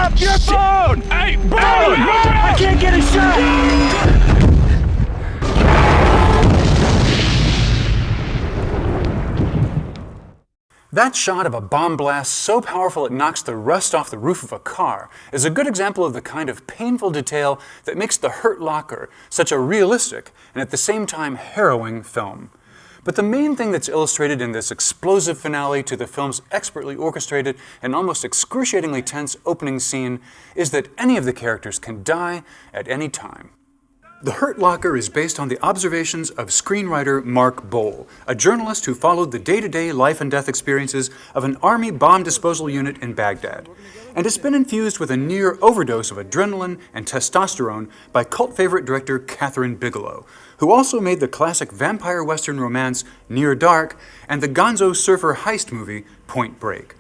up your phone! Hey, Boom! hey, I can't get a shot! That shot of a bomb blast so powerful it knocks the rust off the roof of a car is a good example of the kind of painful detail that makes The Hurt Locker such a realistic and at the same time harrowing film. But the main thing that's illustrated in this explosive finale to the film's expertly orchestrated and almost excruciatingly tense opening scene is that any of the characters can die at any time. The Hurt Locker is based on the observations of screenwriter Mark Boal, a journalist who followed the day-to-day life and death experiences of an army bomb disposal unit in Baghdad, and it's been infused with a near overdose of adrenaline and testosterone by cult favorite director Kathryn Bigelow, who also made the classic vampire western romance Near Dark and the gonzo surfer heist movie Point Break.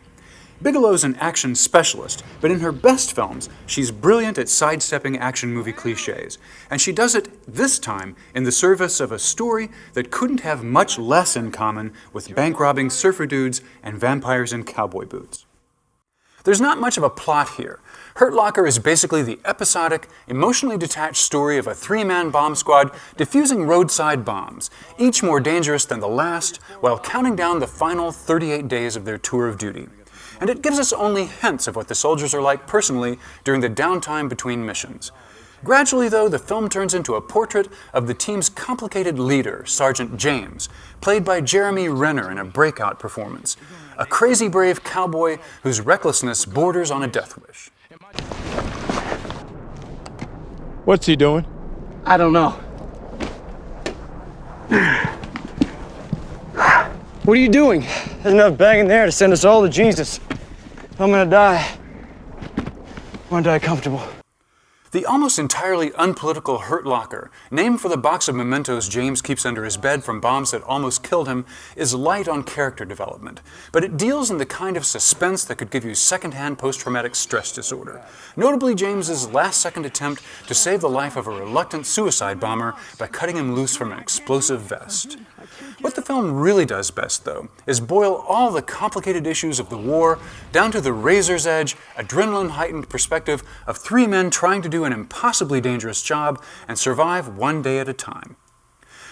Bigelow's an action specialist, but in her best films, she's brilliant at sidestepping action movie cliches, and she does it this time in the service of a story that couldn't have much less in common with bank-robbing surfer dudes and vampires in cowboy boots. There's not much of a plot here. Hurt Locker is basically the episodic, emotionally detached story of a three-man bomb squad defusing roadside bombs, each more dangerous than the last, while counting down the final 38 days of their tour of duty. And it gives us only hints of what the soldiers are like personally during the downtime between missions. Gradually, though, the film turns into a portrait of the team's complicated leader, Sergeant James, played by Jeremy Renner in a breakout performance, a crazy brave cowboy whose recklessness borders on a death wish. What's he doing? I don't know. What are you doing? There's enough bang in there to send us all to Jesus. I'm gonna die. I wanna die comfortable. The almost entirely unpolitical Hurt Locker, named for the box of mementos James keeps under his bed from bombs that almost killed him, is light on character development, but it deals in the kind of suspense that could give you secondhand post-traumatic stress disorder. Notably, James's last-second attempt to save the life of a reluctant suicide bomber by cutting him loose from an explosive vest. What the film really does best, though, is boil all the complicated issues of the war down to the razor's edge, adrenaline-heightened perspective of three men trying to do an impossibly dangerous job and survive one day at a time.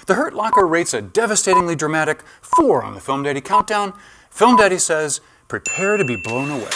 The Hurt Locker rates a devastatingly dramatic 4 on the Film Daddy countdown. Film Daddy says, prepare to be blown away.